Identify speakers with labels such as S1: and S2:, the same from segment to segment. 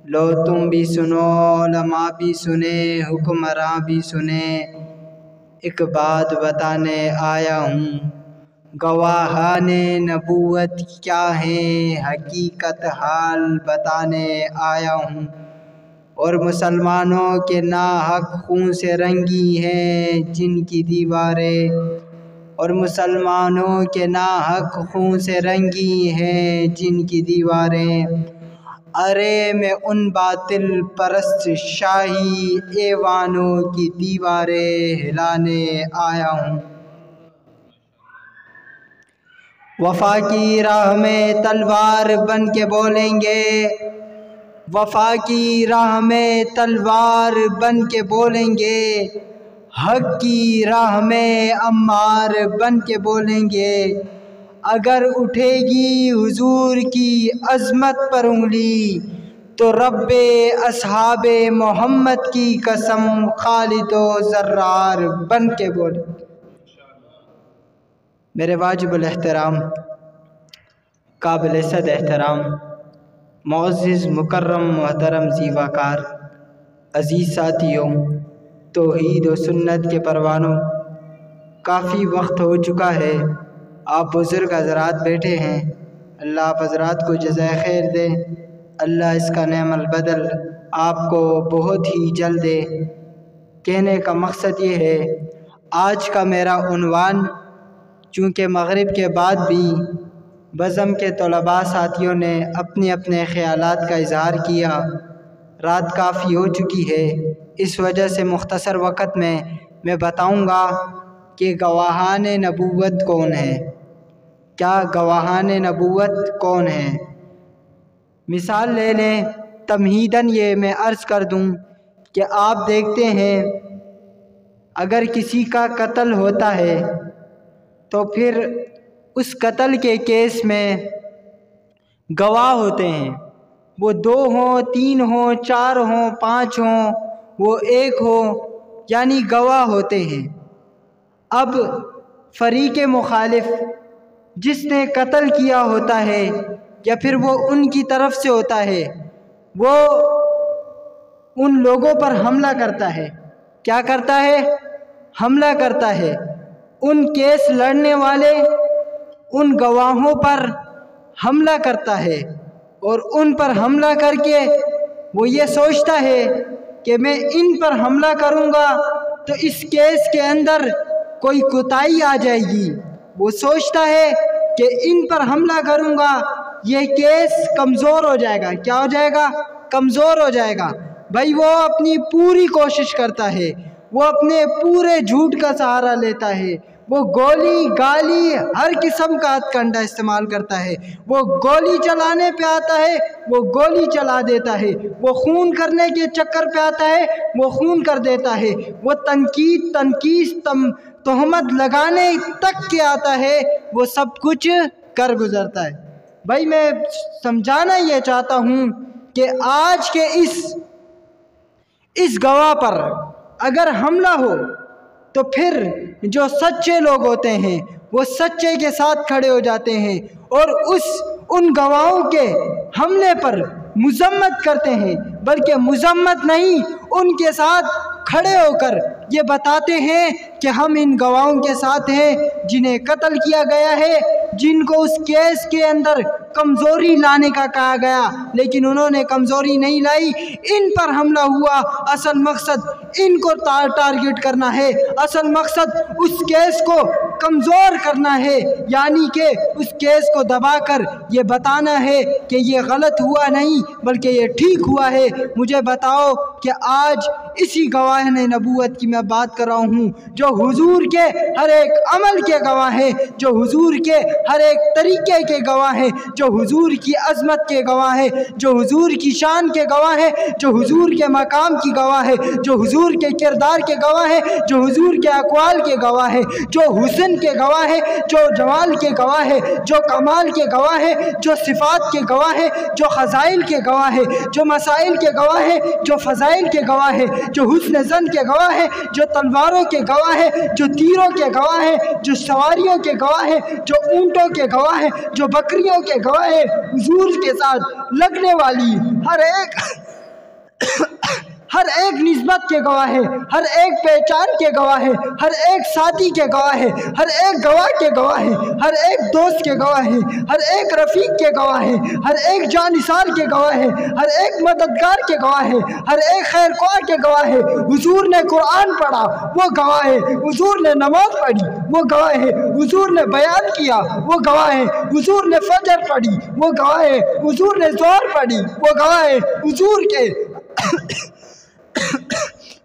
S1: لو تم بھی سنو علماء بھی سنے حکمراں بھی سنے، ایک بات بتانے آیا ہوں، گواہان نبوت کیا ہیں حقیقت حال بتانے آیا ہوں، اور مسلمانوں کے ناحق خون سے رنگی ہیں جن کی دیواریں، اور مسلمانوں کے ناحق خون سے رنگی ہیں جن کی دیواریں، ارے میں ان باطل پرست شاہی ایوانوں کی دیواریں ہلانے آیا ہوں۔ وفا کی راہ میں تلوار بن کے بولیں گے، وفا کی راہ میں تلوار بن کے بولیں گے، حق کی راہ میں عمار بن کے بولیں گے، اگر اٹھے گی حضور کی عظمت پر انگلی تو رب اصحاب محمد کی قسم خالد و زرار بن کے بولیں گے۔ میرے واجب الاحترام، قابل صد احترام، معزز مکرم محترم زیواکار، عزیز ساتھیوں، توحید و سنت کے پروانوں، کافی وقت ہو چکا ہے، آپ بزرگ حضرات بیٹھے ہیں، اللہ آپ حضرات کو جزائے خیر دے، اللہ اس کا نعم البدل آپ کو بہت ہی جلد دے۔ کہنے کا مقصد یہ ہے، آج کا میرا عنوان چونکہ مغرب کے بعد بھی بزم کے طلباء ساتھیوں نے اپنے اپنے خیالات کا اظہار کیا، رات کافی ہو چکی ہے، اس وجہ سے مختصر وقت میں بتاؤں گا کہ گواہان نبوت کون ہیں، کیا گواہان نبوت کون ہیں۔ مثال لے لیں، تمہیداً یہ میں عرض کر دوں کہ آپ دیکھتے ہیں اگر کسی کا قتل ہوتا ہے تو پھر اس قتل کے کیس میں گواہ ہوتے ہیں، وہ 2 ہوں 3 ہوں 4 ہوں 5 ہوں وہ 1 ہو، یعنی گواہ ہوتے ہیں۔ اب فریق مخالف جس نے قتل کیا ہوتا ہے یا پھر وہ ان کی طرف سے ہوتا ہے، وہ ان لوگوں پر حملہ کرتا ہے۔ کیا کرتا ہے؟ حملہ کرتا ہے۔ ان کیس لڑنے والے ان گواہوں پر حملہ کرتا ہے، اور ان پر حملہ کر کے وہ یہ سوچتا ہے کہ میں ان پر حملہ کروں گا تو اس کیس کے اندر کوئی کوتاہی آ جائے گی، وہ سوچتا ہے کہ ان پر حملہ کروں گا یہ کیس کمزور ہو جائے گا۔ کیا ہو جائے گا؟ کمزور ہو جائے گا۔ بھائی وہ اپنی پوری کوشش کرتا ہے، وہ اپنے پورے جھوٹ کا سہارا لیتا ہے، وہ گولی گالی ہر قسم کا ہتھ کنڈا استعمال کرتا ہے، وہ گولی چلانے پہ آتا ہے وہ گولی چلا دیتا ہے، وہ خون کرنے کے چکر پہ آتا ہے وہ خون کر دیتا ہے، وہ تنقید تہمت لگانے تک کے آتا ہے وہ سب کچھ کر گزرتا ہے۔ بھائی میں سمجھانا یہ چاہتا ہوں کہ آج کے اس گواہ پر اگر حملہ ہو تو پھر جو سچے لوگ ہوتے ہیں وہ سچے کے ساتھ کھڑے ہو جاتے ہیں اور ان گواہوں کے حملے پر مذمت کرتے ہیں، بلکہ مذمت نہیں، ان کے ساتھ کھڑے ہو کر یہ بتاتے ہیں کہ ہم ان گواہوں کے ساتھ ہیں جنہیں قتل کیا گیا ہے، جن کو اس کیس کے اندر کمزوری لانے کا کہا گیا لیکن انہوں نے کمزوری نہیں لائی، ان پر حملہ ہوا، اصل مقصد ان کو ٹارگٹ کرنا ہے، اصل مقصد اس کیس کو کمزور کرنا ہے، یعنی کہ اس کیس کو دبا کر یہ بتانا ہے کہ یہ غلط ہوا نہیں بلکہ یہ ٹھیک ہوا ہے۔ مجھے بتاؤ کہ آج اسی گواہان نبوت کی میں بات کر رہا ہوں جو حضور کے ہر ایک عمل کے گواہ ہیں، جو حضور کے ہر ایک طریقے کے گواہ ہیں، جو حضور کی عظمت کے گواہ ہیں، جو حضور کی شان کے گواہ ہیں، جو حضور کے مقام کی گواہ ہے، جو حضور کے کردار کے گواہ ہے، جو حضور کے اقوال کے گواہ ہے، جو حسن کے گواہ ہے، جو جمال کے گواہ ہے، جو کمال کے گواہ ہے، جو صفات کے گواہ ہے، جو فضائل کے گواہ ہے، جو مسائل کے گواہ ہے، جو فضائل کے گواہ ہے، جو حسن زن کے گواہ ہے، جو تلواروں کے گواہ ہے، جو تیروں کے گواہ ہے، جو سواریوں کے گواہ ہے، جو اونٹوں کے گواہ ہے، جو بکریوں کے گواہ ہے، حضور کے ساتھ لگنے والی ہر ایک ہر ایک نسبت کے گواہ ہے، ہر ایک پہچان کے گواہ ہے، ہر ایک ساتھی کے گواہ ہے، ہر ایک گواہ کے گواہ ہے، ہر ایک دوست کے گواہ ہے، ہر ایک رفیق کے گواہ ہے، ہر ایک جانثار کے گواہ ہے، ہر ایک مددگار کے گواہ ہے، ہر ایک خیر خواہ کے گواہ ہے۔ حضور نے قرآن پڑھا وہ گواہ ہے، حضور نے نماز پڑھی وہ گواہ ہے، حضور نے بیان کیا وہ گواہ ہے، حضور نے فجر پڑھی وہ گواہ ہے، حضور نے ظہر پڑھی وہ گواہ ہے،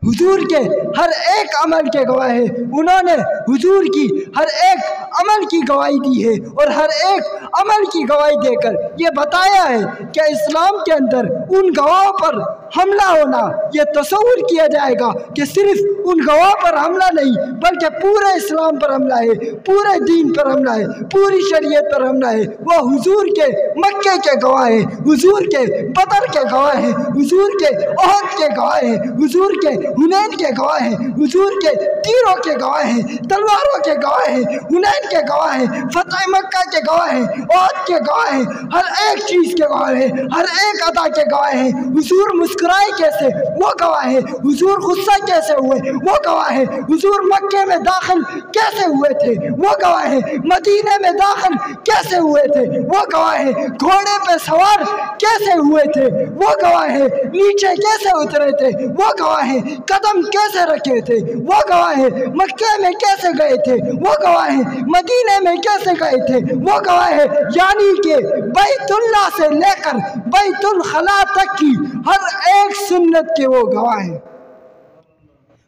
S1: حضور کے ہر ایک عمل کے گواہ ہے۔ انہوں نے حضور کی ہر ایک عمل کی گواہی دی ہے اور ہر ایک عمل کی گواہی دے کر یہ بتایا ہے کہ اسلام کے اندر ان گواہوں پر حملہ ہونا، یہ تصور کیا جائے گا کہ صرف ان گواہ پر حملہ نہیں بلکہ پورے اسلام پر حملہ ہے، پورے دین پر حملہ ہے، پوری شریعت پر حملہ ہے۔ وہ حضور کے مکے کے گواہ ہیں، حضور کے بدر کے گواہ ہیں، حضور کے احد کے گواہ ہیں، حضور کے حنین کے گواہ ہیں، حضور کے تیروں کے گواہ ہیں، تلواروں کے گواہ ہیں، حنین کے گواہ ہیں، فتح مکہ کے گواہ ہیں، احد کے گواہ ہیں، ہر ایک چیز کے گواہ ہیں، ہر ایک ادا کے گواہ ہیں۔ حضور مسکرائے کیسے وہ گواہ ہے، حضور غصہ کیسے ہوئے وہ گواہ ہے، حضور مکے میں داخل کیسے ہوئے تھے وہ گواہ ہے، مدینے میں داخل کیسے ہوئے تھے وہ گواہ ہے، گھوڑے پہ سوار کیسے ہوئے تھے وہ گواہ ہے، نیچے کیسے اترے تھے وہ گواہ ہے، قدم کیسے رکھے تھے وہ گواہ ہے، مکے میں کیسے گئے تھے وہ گواہ ہے، مدینے میں کیسے گئے تھے وہ گواہ ہے۔ یعنی کہ بیت اللہ سے لے کر بیت الخلا تک کی ہر ایک سنت کے وہ گواہ ہیں،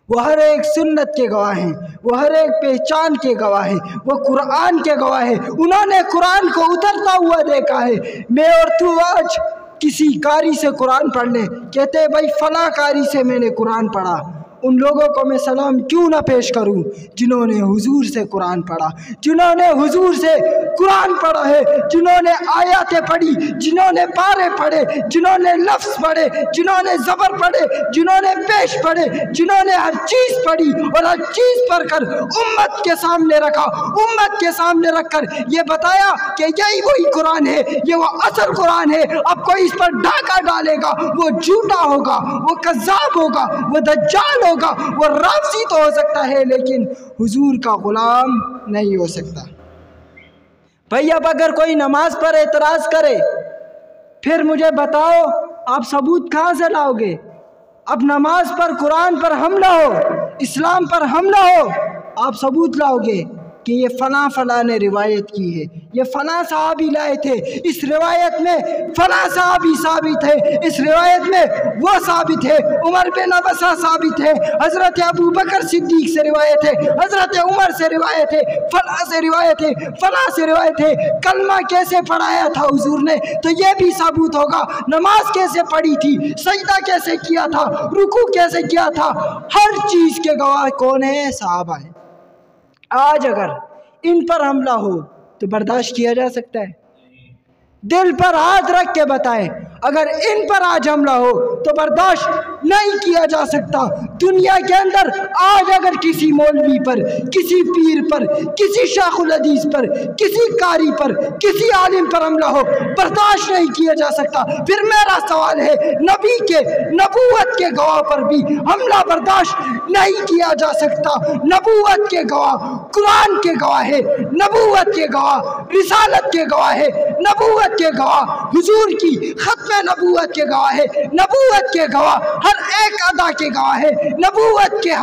S1: وہ ہر ایک سنت کے گواہ ہیں، وہ ہر ایک پہچان کے گواہ ہیں، وہ قرآن کے گواہ ہیں۔ انہوں نے قرآن کو اترتا ہوا دیکھا ہے۔ میں اور تو آج کسی قاری سے قرآن پڑھنے کہتے ہیں بھائی فلاں قاری سے میں نے قرآن پڑھا، ان لوگوں کو میں سلام کیوں نہ پیش کروں جنہوں نے حضور سے قرآن پڑھا، جنہوں نے حضور سے قرآن پڑھا ہے، جنہوں نے آیاتیں پڑھی، جنہوں نے پارے پڑھے، جنہوں نے لفظ پڑھے، جنہوں نے زبر پڑھے، جنہوں نے پیش پڑھے، جنہوں نے ہر چیز پڑھی اور ہر چیز پڑھ کر امت کے سامنے رکھا، امت کے سامنے رکھ کر یہ بتایا کہ یہی وہی قرآن ہے، یہ وہ اصل قرآن ہے۔ اب کوئی اس پر ڈاکہ ڈالے گا وہ جھوٹا ہوگا، وہ کذاب ہوگا، وہ دجال ہوگا، وہ رافضی تو ہو سکتا ہے لیکن حضور کا غلام نہیں ہو سکتا۔ بھائی اب اگر کوئی نماز پر اعتراض کرے پھر مجھے بتاؤ آپ ثبوت کہاں سے لاؤ گے؟ اب نماز پر قرآن پر حملہ ہو، اسلام پر حملہ ہو، آپ ثبوت لاؤ گے کہ یہ فلاں فلاں نے روایت کی ہے، یہ فلاں صحابی لائے تھے، اس روایت میں فلاں صحابی ثابت ہے، اس روایت میں وہ ثابت ہے، عمر بن عبسہ ثابت ہے، حضرت ابو بکر صدیق سے روایت ہے، حضرت عمر سے روایت ہے، فلاں سے روایت ہے، فلاں سے روایت ہے۔ کلمہ کیسے پڑھایا تھا حضور نے تو یہ بھی ثابت ہوگا، نماز کیسے پڑھی تھی، سجدہ کیسے کیا تھا، رکوع کیسے کیا تھا، ہر چیز کے گواہ کون ہیں؟ صحابہ ہیں۔ آج اگر ان پر حملہ ہو تو برداشت کیا جا سکتا ہے؟ دل پر ہاتھ رکھ کے بتائیں اگر ان پر آج حملہ ہو تو برداشت نہیں کیا جا سکتا۔ دنیا کے اندر آج اگر کسی مولوی پر، کسی پیر پر، کسی شیخ الحدیث پر، کسی قاری پر، کسی عالم پر حملہ ہو برداشت نہیں کیا جا سکتا۔ پھر میرا سوال ہے نبی کے نبوت کے گواہ پر بھی حملہ برداشت نہیں کیا جا سکتا۔ نبوت کے گواہ قرآن کے گواہ ہے، نبوت کے گواہ رسالت کے گواہ ہے، نبوت کے گواہ حضور کی ختم نبوت کے گواہ ہے، نبوت کے گواہ ہر ایک ادا کے گواہ ہے، نبوت کے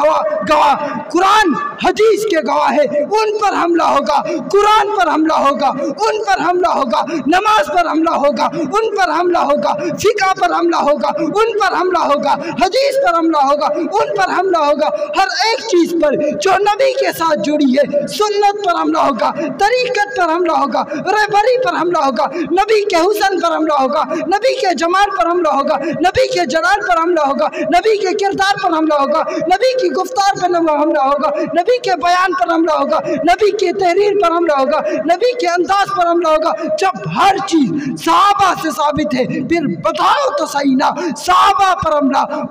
S1: گواہ قرآن حدیث کے گواہ ہے۔ ان پر حملہ ہوگا، قرآن پر حملہ ہوگا، ان پر حملہ ہوگا، نماز پر حملہ ہوگا، ان پر حملہ ہوگا، فقہ پر حملہ ہوگا، ان پر حملہ ہوگا، حدیث پر حملہ ہوگا، ان پر حملہ ہوگا، ہر ایک چیز پر جو نبی کے ساتھ جڑی ہے، سنت پر حملہ ہوگا، طریقت پر حملہ ہوگا، رہبری پر حملہ ہوگا، نبی کے حسن پر حملہ ہوگا، نبی کے جمال پر حملہ ہوگا، نبی کے جلال پر حملہ ہوگا، نبی کے کردار پر حملہ ہوگا، نبی کی گفتار پر حملہ ہوگا، نبی کے بیان پر حملہ ہوگا، نبی کی تحریر پر حملہ ہوگا، نبی کے انداز پر حملہ ہوگا۔ جب ہر چیز صحابہ سے ثابت ہے پھر بتاؤ تو صحیح نا، صحابہ پر حملہ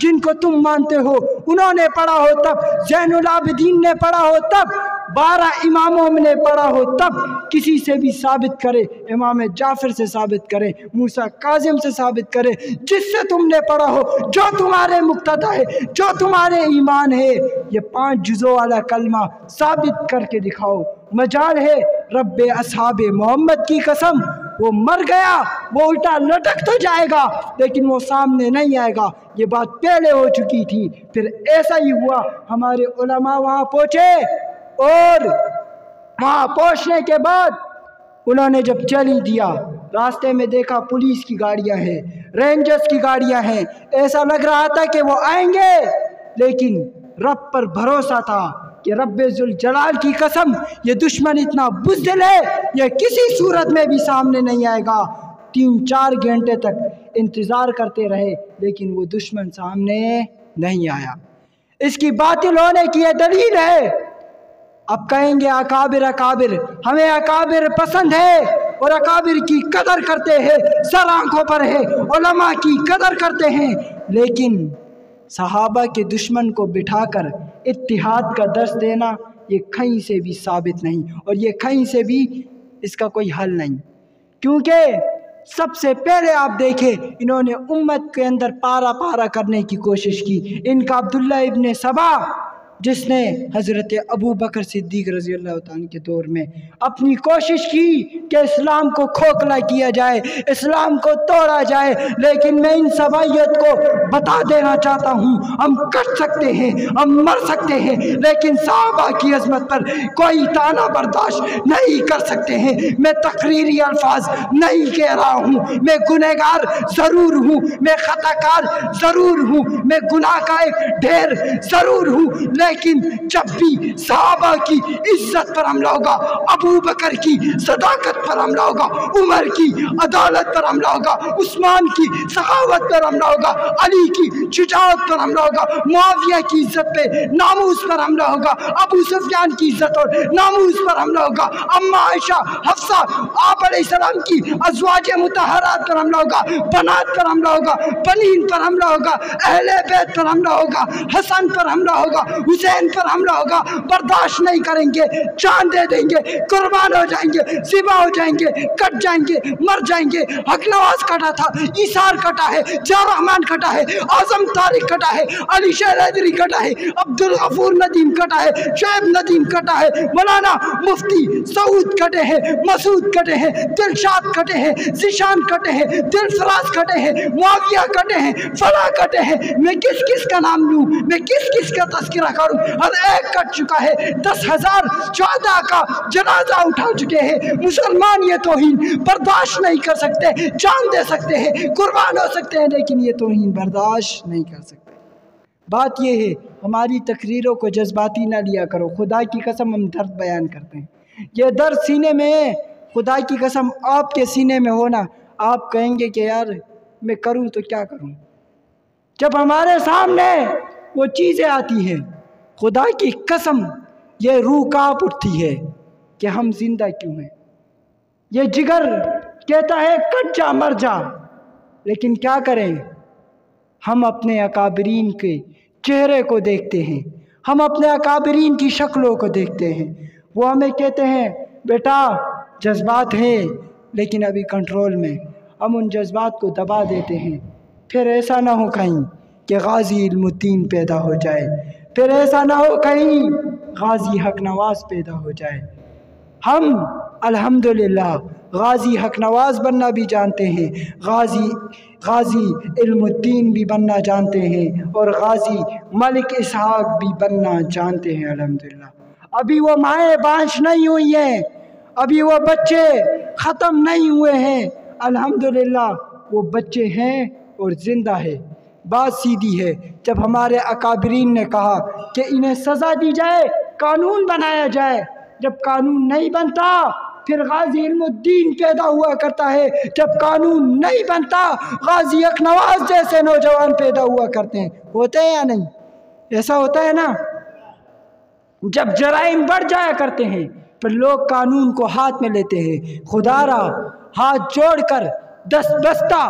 S2: جن کو تم مانتے ہو انہوں نے پڑھا ہو تب، زین العابدین نے پڑھا ہو تب، 12 اماموں نے پڑھا ہو تب، کسی سے بھی ثابت کرے، امام جعفر سے ثابت کرے، موسیٰ کاظم سے ثابت کرے، جس سے تم نے پڑھا ہو، جو تمہارے مقتدا ہے، جو تمہارے ایمان ہے، یہ 5 جزوں والا کلمہ ثابت کر کے دکھاؤ۔ مجال ہے رب اصحاب محمد کی قسم، وہ مر گیا، وہ الٹا لٹک تو جائے گا لیکن وہ سامنے نہیں آئے گا، یہ بات پہلے ہو چکی تھی۔ پھر ایسا ہی ہوا، ہمارے علماء وہاں پہنچے اور وہاں پہنچنے کے بعد انہوں نے جب چلی دیا، راستے میں دیکھا پولیس کی گاڑیاں ہیں، رینجرز کی گاڑیاں ہیں، ایسا لگ رہا تھا کہ وہ آئیں گے، لیکن رب پر بھروسہ تھا کہ رب ذوالجلال کی قسم یہ دشمن اتنا بزدل ہے، یہ کسی صورت میں بھی سامنے نہیں آئے گا۔ 3-4 گھنٹے تک انتظار کرتے رہے لیکن وہ دشمن سامنے نہیں آیا۔ اس کی باطل ہونے کی یہ دلیل ہے۔ اب کہیں گے اکابر اکابر، ہمیں اکابر پسند ہے اور اکابر کی قدر کرتے ہیں، سر آنکھوں پر ہے، علماء کی قدر کرتے ہیں، لیکن صحابہ کے دشمن کو بٹھا کر اتحاد کا درس دینا یہ کہیں سے بھی ثابت نہیں، اور یہ کہیں سے بھی اس کا کوئی حل نہیں، کیونکہ سب سے پہلے آپ دیکھیں انہوں نے امت کے اندر پارا پارا کرنے کی کوشش کی۔ ان کا عبداللہ ابن سبا جس نے حضرت ابو بکر صدیق رضی اللہ تعالیٰ کے دور میں اپنی کوشش کی کہ اسلام کو کھوکھلا کیا جائے، اسلام کو توڑا جائے، لیکن میں ان سبائیت کو بتا دینا چاہتا ہوں، ہم کٹ سکتے ہیں، ہم مر سکتے ہیں، لیکن صحابہ کی عظمت پر کوئی طعنہ برداشت نہیں کر سکتے ہیں۔ میں تقریری الفاظ نہیں کہہ رہا ہوں، میں گنہگار ضرور ہوں، میں خطا کار ضرور ہوں، میں گناہ کا ایک ڈھیر ضرور ہوں، لیکن جب بھی صحابہ کی عزت پر حملہ ہوگا، ابو بکر کی صداقت پر حملہ ہوگا، عمر کی عدالت پر حملہ ہوگا، عثمان کی سخاوت پر حملہ ہوگا، علی کی شجاعت پر حملہ ہوگا، معاویہ کی عزت پہ ناموس پر حملہ ہوگا، ابو سفیان کی عزت اور ناموس پر حملہ ہوگا، اما عائشہ، حفصہ، آپ علیہ السلام کی ازواج مطہرات پر حملہ ہوگا، بنات پر حملہ ہوگا، بنین پر حملہ ہوگا، اہل بیت پر حملہ ہوگا، حسن پر حملہ ہوگا، حسین پر حملہ ہوگا۔ برداشت نہیں کریں گے، جان دے دیں گے، قربان ہو جائیں گے، ذبح ہو جائیں گے، کٹ جائیں گے، مر جائیں گے۔ حق نواز کٹا تھا، ایثار کٹا ہے، جار رحمان کٹا ہے، اعظم طارق کٹا ہے، علی شیر حیدری کٹا ہے، عبدالغفور ندیم کٹا ہے، شعیب ندیم کٹا ہے، مولانا مفتی سعود کٹے ہیں، مسعود کٹے ہیں، دلشاد کٹے ہیں، ذیشان کٹے ہیں، دلفراز کٹے ہیں، معاویہ کٹے ہیں، فلاں کٹے ہیں۔ میں کس کس کا نام لوں، میں کس کس کا تذکرہ کروں؟ ہر ایک کٹ چکا ہے، 10,000 شہداء کا جنازہ اٹھا چکے ہیں۔ مسلمان یہ توہین برداشت نہیں کر سکتے، جان دے سکتے ہیں، قربان ہو سکتے ہیں، لیکن یہ توہین برداشت نہیں کر سکتے۔ بات یہ ہے ہماری تقریروں کو جذباتی نہ لیا کرو، خدا کی قسم ہم درد بیان کرتے ہیں، یہ درد سینے میں ہے، خدا کی قسم آپ کے سینے میں ہونا، آپ کہیں گے کہ یار میں کروں تو کیا کروں۔ جب ہمارے سامنے وہ چیزیں آتی ہیں، خدا کی قسم یہ روح کانپ اٹھتی ہے کہ ہم زندہ کیوں ہیں۔ یہ جگر کہتا ہے کٹ جا مر جا، لیکن کیا کریں، ہم اپنے اکابرین کے چہرے کو دیکھتے ہیں، ہم اپنے اکابرین کی شکلوں کو دیکھتے ہیں، وہ ہمیں کہتے ہیں بیٹا جذبات ہیں لیکن ابھی کنٹرول میں، ہم ان جذبات کو دبا دیتے ہیں۔ پھر ایسا نہ ہو کہیں کہ غازی علم الدین پیدا ہو جائے، پھر ایسا نہ ہو کہیں غازی حق نواز پیدا ہو جائے۔ ہم الحمدللہ غازی حق نواز بننا بھی جانتے ہیں، غازی علم الدین بھی بننا جانتے ہیں، اور غازی ملک اسحاق بھی بننا جانتے ہیں الحمدللہ۔ ابھی وہ مائیں بانچ نہیں ہوئی ہیں، ابھی وہ بچے ختم نہیں ہوئے ہیں، الحمدللہ وہ بچے ہیں اور زندہ ہے۔ بات سیدھی ہے، جب ہمارے اکابرین نے کہا کہ انہیں سزا دی جائے، قانون بنایا جائے، جب قانون نہیں بنتا پھر غازی علم الدین پیدا ہوا کرتا ہے، جب قانون نہیں بنتا غازی حق نواز جیسے نوجوان پیدا ہوا کرتے ہیں۔ ہوتے ہیں یا نہیں؟ ایسا ہوتا ہے نا؟ جب جرائم بڑھ جایا کرتے ہیں پھر لوگ قانون کو ہاتھ میں لیتے ہیں۔ خدا را ہاتھ جوڑ کر دست بستہ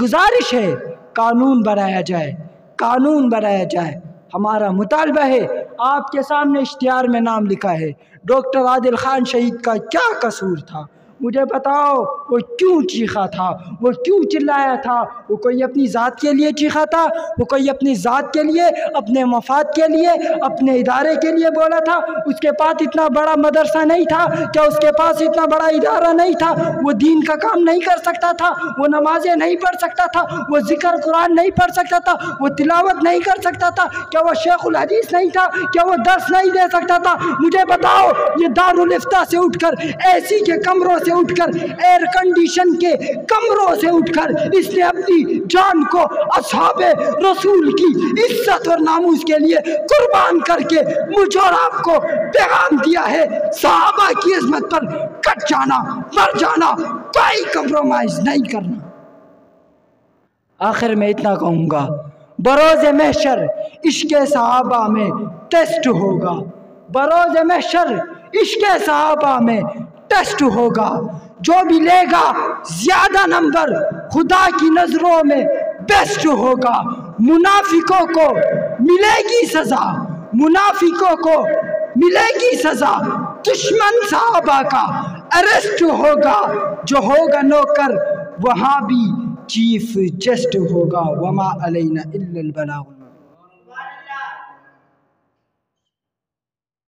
S2: گزارش ہے قانون بنایا جائے، قانون بنایا جائے۔ ہمارا مطالبہ ہے، آپ کے سامنے اشتہار میں نام لکھا ہے، ڈاکٹر عادل خان شہید کا کیا قصور تھا؟ مجھے بتاؤ وہ کیوں چیخا تھا، وہ کیوں چلایا تھا؟ وہ کوئی اپنی ذات کے لیے چیخا تھا؟ وہ کوئی اپنی ذات کے لیے، اپنے مفاد کے لیے، اپنے ادارے کے لیے بولا تھا؟ اس کے پاس اتنا بڑا مدرسہ نہیں تھا کیا؟ اس کے پاس اتنا بڑا ادارہ نہیں تھا؟ وہ دین کا کام نہیں کر سکتا تھا؟ وہ نمازیں نہیں پڑھ سکتا تھا؟ وہ ذکر قرآن نہیں پڑھ سکتا تھا؟ وہ تلاوت نہیں کر سکتا تھا؟ کیا وہ شیخ الحدیث نہیں تھا؟ کیا وہ درس نہیں دے سکتا تھا؟ مجھے بتاؤ، یہ دارالفتہ سے اٹھ کر، اے سی کے کمروں سے اٹھ کر، ایئر کنڈیشن کے کمروں سے اٹھ کر اس نے اپنی جان کو اصحاب رسول کی عزت اور ناموس کے لیے قربان کر کے مجھ اور آپ کو پیغام دیا ہے، صحابہ کی عظمت پر کٹ جانا، مر جانا، کوئی کمپرومائز نہیں کرنا۔ آخر میں اتنا کہوں گا، بروز محشر عشق صحابہ میں ٹیسٹ ہوگا، بروز محشر عشق صحابہ میں ٹیسٹ ہوگا۔ جو بھی لے گا زیادہ نمبر خدا کی نظروں میں بیسٹ ہوگا۔ منافقوں کو ملے گی سزا، منافقوں کو ملے گی سزا، دشمن صحابہ کا اریسٹ ہوگا۔ جو ہوگا نوکر وہاں بھی چیف جسٹ ہوگا۔ وما علینا الا البلاغ۔